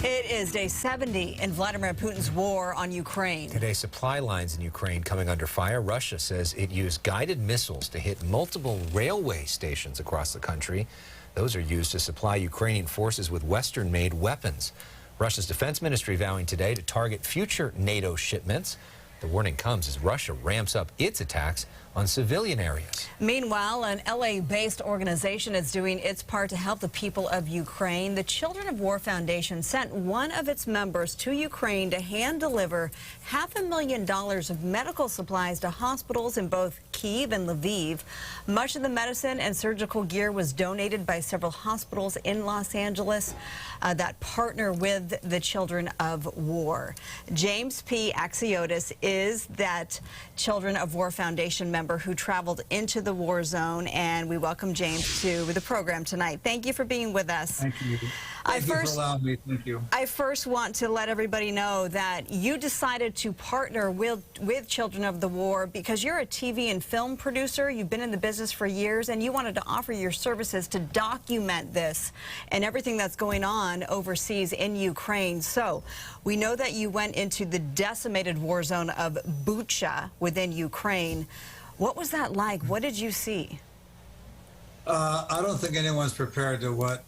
It is day 70 in Vladimir Putin's war on Ukraine. Today, supply lines in Ukraine coming under fire. Russia says it used guided missiles to hit multiple railway stations across the country. Those are used to supply Ukrainian forces with Western-made weapons. Russia's defense ministry vowing today to target future NATO shipments. The warning comes as Russia ramps up its attacks on civilian areas. Meanwhile, an LA-based organization is doing its part to help the people of Ukraine. The Children of War Foundation sent one of its members to Ukraine to hand-deliver $500,000 of medical supplies to hospitals in both Kyiv and Lviv. Much of the medicine and surgical gear was donated by several hospitals in Los Angeles that partner with the Children of War. James P. Axiotis is that Children of War Foundation member who traveled into the war zone, and we welcome James to the program tonight. Thank you for being with us. Thank you. Thank you for allowing me. Thank you. I first want to let everybody know that you decided to partner with Children of the War because you're a TV and film producer. You've been in the business for years, and you wanted to offer your services to document this and everything that's going on overseas in Ukraine. So we know that you went into the decimated war zone of Bucha within Ukraine. What was that like? What did you see? I don't think anyone's prepared to what,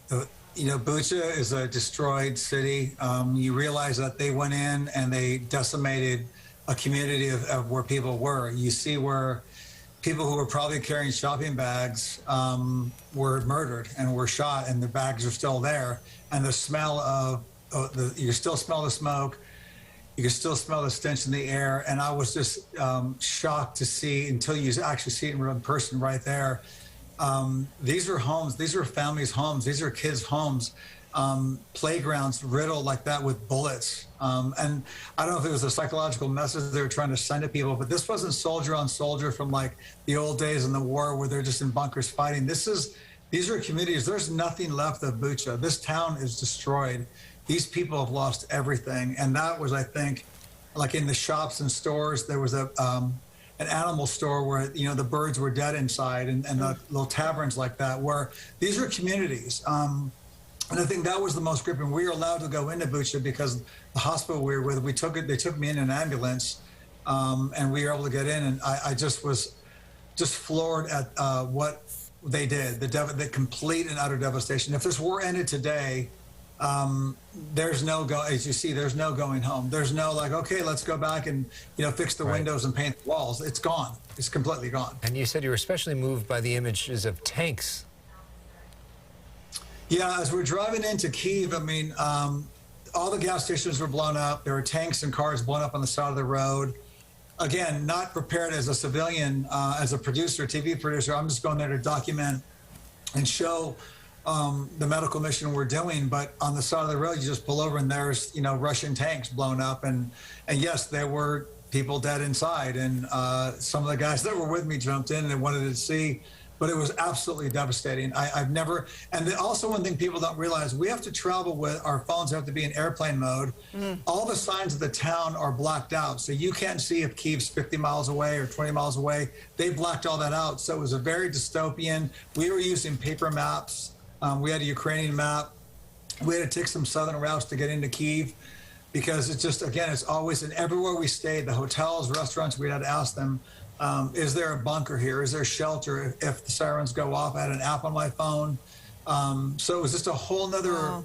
Bucha is a destroyed city. You realize that they went in and they decimated a community of where people were. You see where people who were probably carrying shopping bags were murdered and were shot, and the bags are still there. And the smell of, you still smell the smoke. You can still smell the stench in the air. And I was just shocked to see, until you actually see it in person right there. These are homes, these are families' homes, these are kids' homes, playgrounds riddled like that with bullets. And I don't know if it was a psychological message they were trying to send to people, but this wasn't soldier on soldier from like the old days in the war where they're just in bunkers fighting. These are communities. There's nothing left of Bucha. This town is destroyed. These people have lost everything. And that was, I think, like in the shops and stores, there was an animal store where, the birds were dead inside, and the little taverns like that, where these are communities. And I think that was the most gripping. We were allowed to go into Bucha because the hospital we were with, they took me in an ambulance, and we were able to get in. And I just was floored at what they did, the complete and utter devastation. If this war ended today, there's no as you see, there's no going home. There's no like, okay, let's go back and, fix the windows and paint the walls. It's gone. It's completely gone. And you said you were especially moved by the images of tanks. Yeah, as we're driving into Kyiv, all the gas stations were blown up. There were tanks and cars blown up on the side of the road. Again, not prepared as a civilian, as a producer, TV producer. I'm just going there to document and show the medical mission we're doing. But on the side of the road, you just pull over and there's, Russian tanks blown up. And yes, there were people dead inside. And some of the guys that were with me jumped in and wanted to see. But it was absolutely devastating. I've never, and also one thing people don't realize, we have to travel with, our phones have to be in airplane mode. All the signs of the town are blacked out. So you can't see if Kyiv's 50 miles away or 20 miles away. They blacked all that out. So it was a very dystopian. We were using paper maps. We had a Ukrainian map. We had to take some southern routes to get into Kyiv because it's just, again, it's always, and everywhere we stayed, the hotels, restaurants, we had to ask them, is there a bunker here? Is there shelter if the sirens go off? I had an app on my phone. So it was just a whole nother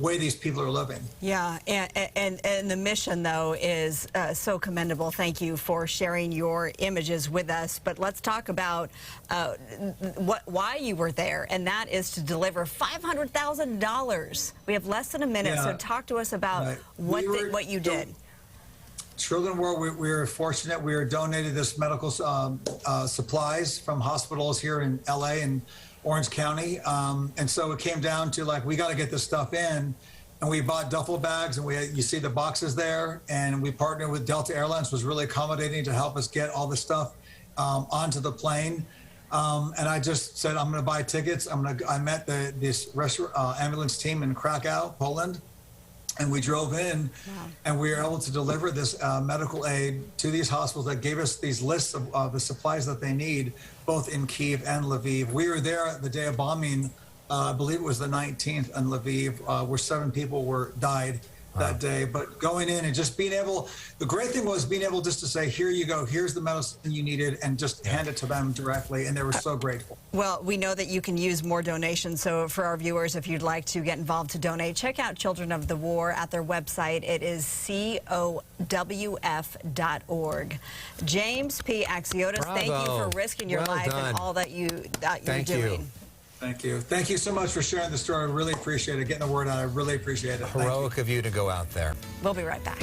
way these people are living. Yeah, and the mission, though, is so commendable. Thank you for sharing your images with us. But let's talk about why you were there, and that is to deliver $500,000. We have less than a minute, so talk to us about what you did. Children of War, we were fortunate. We were donated this medical supplies from hospitals here in LA and Orange County. And so it came down to like, we got to get this stuff in. And we bought duffel bags, and you see the boxes there. And we partnered with Delta Airlines, was really accommodating to help us get all the stuff onto the plane. And I just said, I'm going to buy tickets. I met this ambulance team in Krakow, Poland. And we drove in, and we were able to deliver this medical aid to these hospitals that gave us these lists of the supplies that they need, both in Kyiv and Lviv. We were there the day of bombing I believe it was the 19th in Lviv, where 7 people died that day. But going in and just being able, the great thing was being able just to say, here you go, here's the medicine you needed, and just hand it to them directly. And they were so grateful. Well, we know that you can use more donations. So for our viewers, if you'd like to get involved to donate, check out Children of the War at their website. It is COWF.org. James P. Axiotis, Bravo. thank you for risking your Well life done. and all that you're Thank doing. you. Thank you. Thank you so much for sharing the story. I really appreciate it. Getting the word out. I really appreciate it. Thank you. Heroic of you to go out there. We'll be right back.